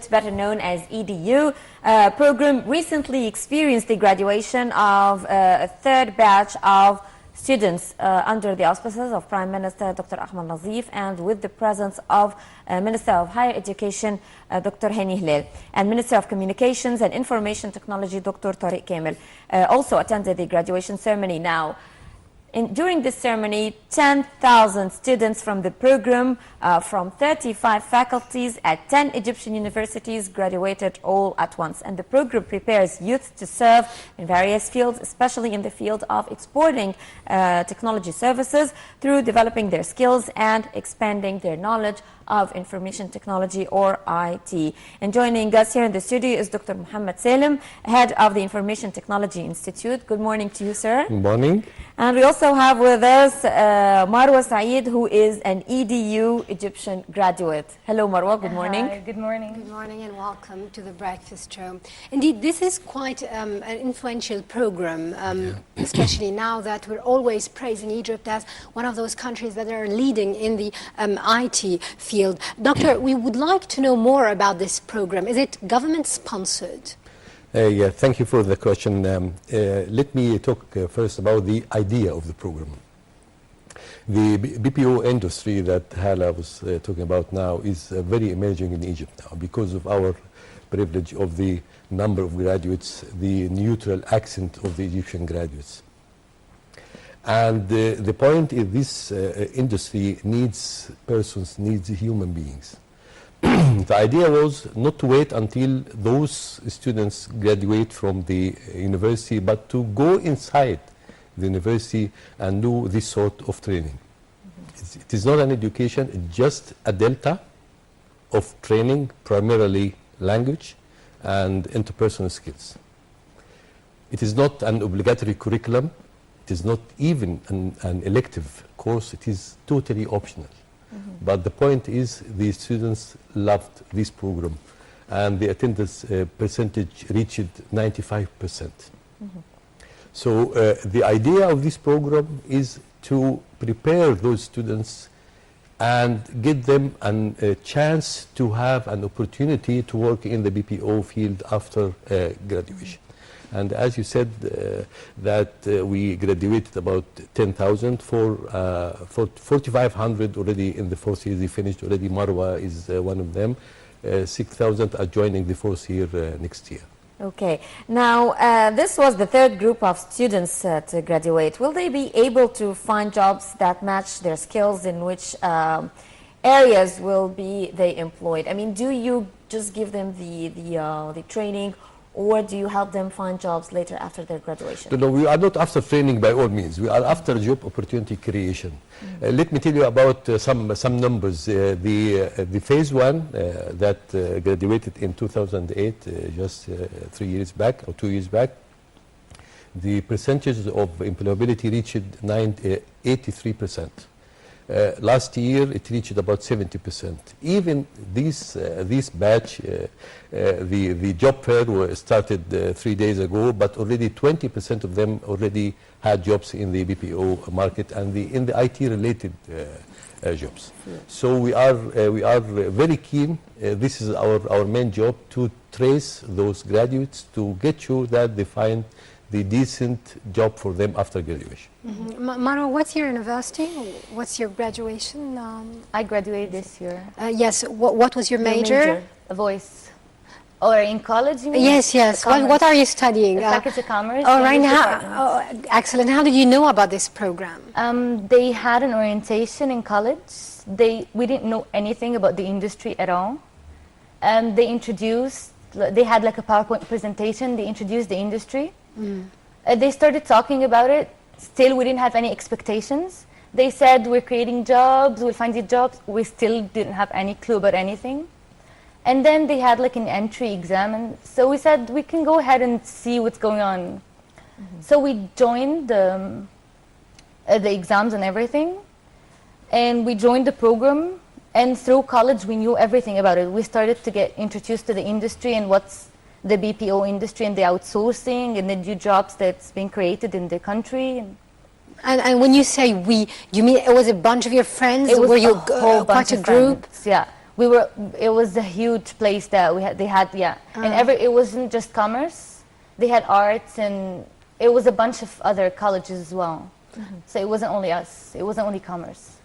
better known as EDU, program recently experienced the graduation of a third batch of students under the auspices of Prime Minister Dr. Ahmed Nazif and with the presence of Minister of Higher Education Dr. Hani Hilal and Minister of Communications and Information Technology Dr. Tariq Kamel also attended the graduation ceremony. Now, during this ceremony, 10,000 students from the program from 35 faculties at 10 Egyptian universities graduated all at once. And the program prepares youth to serve in various fields, especially in the field of exporting technology services through developing their skills and expanding their knowledge of information technology or IT. And joining us here in the studio is Dr. Mohamed Salem, head of the Information Technology Institute. Good morning to you, sir. Good morning. And we also have with us Marwa Saeed, who is an EDU Egyptian graduate. Hello, Marwa. Good morning. Hi, good morning. Good morning and welcome to the breakfast show. Indeed, this is quite an influential program, especially now that we're always praising Egypt as one of those countries that are leading in the IT field. Doctor, we would like to know more about this program. Is it government-sponsored? Yeah, thank you for the question. Let me talk first about the idea of the program. The BPO industry that Hala was talking about now is very emerging in Egypt now because of our privilege of the number of graduates, the neutral accent of the Egyptian graduates. And the point is this industry needs persons, needs human beings. The idea was not to wait until those students graduate from the university, but to go inside the university and do this sort of training. It is not an education, it's just a delta of training, primarily language and interpersonal skills. It is not an obligatory curriculum. It is not even an elective course. It is totally optional. But the point is the students loved this program and the attendance percentage reached 95%. So the idea of this program is to prepare those students and give them a chance to have an opportunity to work in the BPO field after graduation. And as you said, that we graduated about 10,000 for 4,500 already in the fourth year. They finished already. Marwa is one of them. 6,000 are joining the fourth year next year. Okay. Now, this was the third group of students to graduate. Will they be able to find jobs that match their skills? In which areas will be they employed? I mean, do you just give them the training, or do you help them find jobs later after their graduation? No, we are not after training by all means. We are after job opportunity creation. Let me tell you about some numbers. The phase one that graduated in 2008, just 3 years back or 2 years back, the percentage of employability reached 83%. Last year it reached about 70%. Even this batch, the job fair started 3 days ago, but already 20% of them already had jobs in the BPO market and in the IT related jobs. So we are very keen. This is our main job, to trace those graduates to get sure that they find the decent job for them after graduation. Mara, what's your university? What's your graduation? I graduated this year. Yes, what was your major? Voice. Or in college, you mean? Yes. What are you studying? Faculty of Commerce. Oh, right now. Excellent. How did you know about this program? They had an orientation in college. We didn't know anything about the industry at all. They had like a PowerPoint presentation. They introduced the industry. They started talking about it. Still, we didn't have any expectations. They said, we're creating jobs, we'll find you jobs. We still didn't have any clue about anything. And then they had like an entry exam. And so we said, we can go ahead and see what's going on. So we joined the exams and everything. And we joined the program. And through college, we knew everything about it. We started to get introduced to the industry and what's the BPO industry and the outsourcing and the new jobs that's being created in the country. And when you say we, you mean it was a bunch of your friends? It was Were you a whole quite bunch a of group? friends. Yeah, It was a huge place that they had, yeah. And it wasn't just commerce. They had arts, and it was a bunch of other colleges as well. So it wasn't only us. It wasn't only commerce.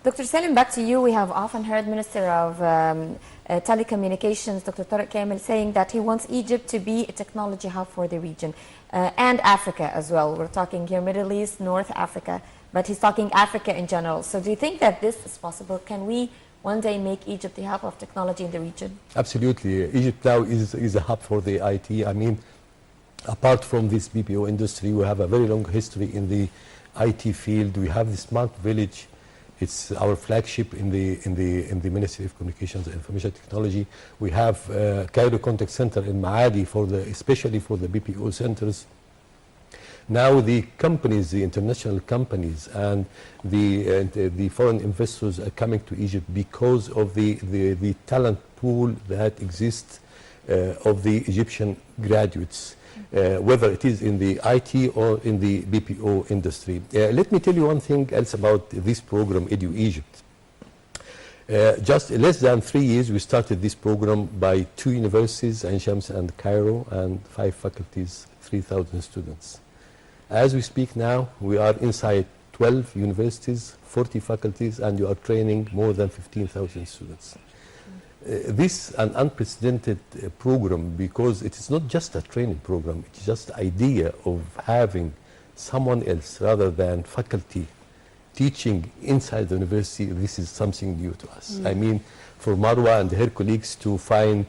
Dr. Salem, back to you. We have often heard Minister of Telecommunications, Dr. Tariq Kamel, saying that he wants Egypt to be a technology hub for the region and Africa as well. We're talking here Middle East, North Africa, but he's talking Africa in general. So do you think that this is possible? Can we one day make Egypt the hub of technology in the region? Absolutely. Egypt now is a hub for the IT. I mean, apart from this BPO industry, we have a very long history in the IT field. We have the smart village. It's our flagship in the Ministry of Communications and Information Technology. We have Cairo Contact Center in Maadi especially for the BPO centers. Now the companies, the international companies, and the foreign investors are coming to Egypt because of the talent pool that exists of the Egyptian graduates. Whether it is in the IT or in the BPO industry. Let me tell you one thing else about this program, Edu Egypt. Just less than 3 years, we started this program by 2 universities, Ain Shams and Cairo, and 5 faculties, 3,000 students. As we speak now, we are inside 12 universities, 40 faculties, and you are training more than 15,000 students. This is an unprecedented program because it is not just a training program, it's just the idea of having someone else rather than faculty teaching inside the university. This is something new to us. I mean, for Marwa and her colleagues to find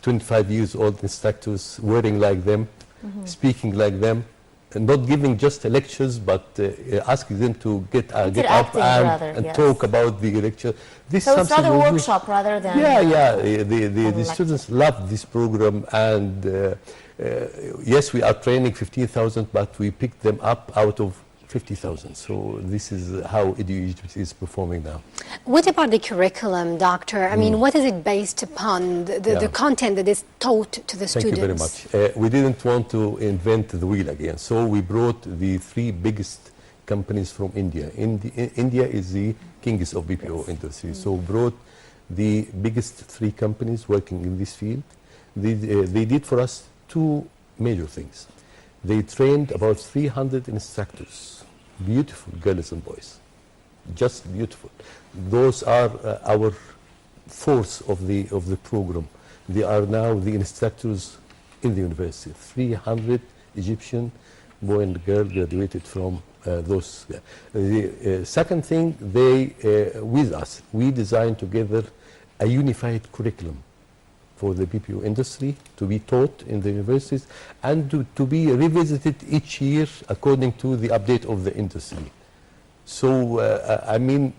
25 years old instructors wearing like them, speaking like them, and not giving just lectures, but asking them to get up and talk about the lecture. This so it's not a workshop rather than... The students love this program, and yes, we are training 15,000, but we picked them up out of 50,000. So this is how Edu Egypt is performing now. What about the curriculum, Doctor? I mean, what is it based upon, the content that is taught to the students? Thank you very much. We didn't want to invent the wheel again, so we brought the 3 biggest companies from India. India is the kings of BPO industry, so brought the biggest 3 companies working in this field. They did for us 2 major things. They trained about 300 instructors, beautiful girls and boys, just beautiful. Those are our force of the program. They are now the instructors in the university. 300 Egyptian boy and girl graduated from those. The second thing, with us, we designed together a unified curriculum for the BPO industry to be taught in the universities and to be revisited each year according to the update of the industry. So, I mean,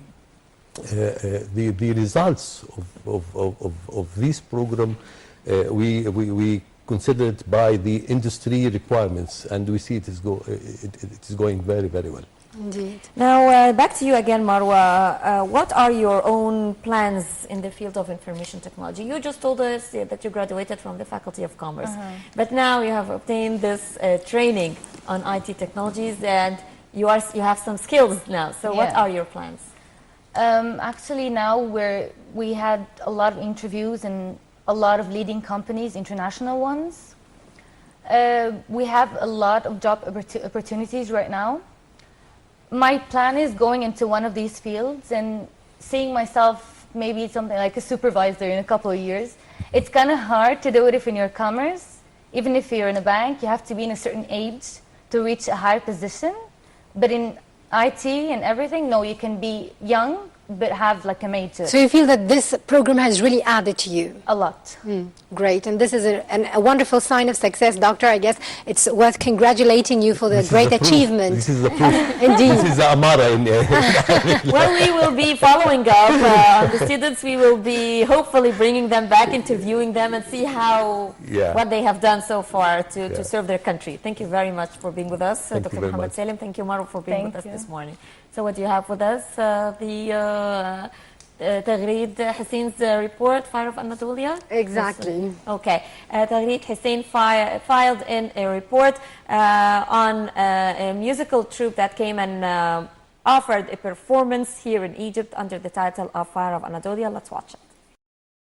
the results of this program, we considered by the industry requirements, and we see it is going very, very well. Indeed. Now, back to you again, Marwa. What are your own plans in the field of information technology? You just told us that you graduated from the Faculty of Commerce, but now you have obtained this training on IT technologies, and you have some skills now. So, what are your plans? Actually, now we had a lot of interviews and a lot of leading companies, international ones. We have a lot of job opportunities right now. My plan is going into one of these fields and seeing myself maybe something like a supervisor in a couple of years. It's kind of hard to do it if you're commerce. Even if you're in a bank, you have to be in a certain age to reach a high position. But in IT and everything, no, you can be young but have like a major. So you feel that this program has really added to you? A lot. Great, and this is a wonderful sign of success, Doctor. I guess it's worth congratulating you for the great achievement. This is the proof. Indeed. This is the Amara in Well, we will be following up on the students. We will be hopefully bringing them back, interviewing them, and see what they have done so far to serve their country. Thank you very much for being with us, Dr. Mohamed Salem. Thank you, Marwa, for being with us this morning. So what do you have with us? The Taghreed Hussein's report, Fire of Anatolia? Exactly. Okay. Taghreed Hussein filed in a report on a musical troupe that came and offered a performance here in Egypt under the title of Fire of Anatolia. Let's watch it.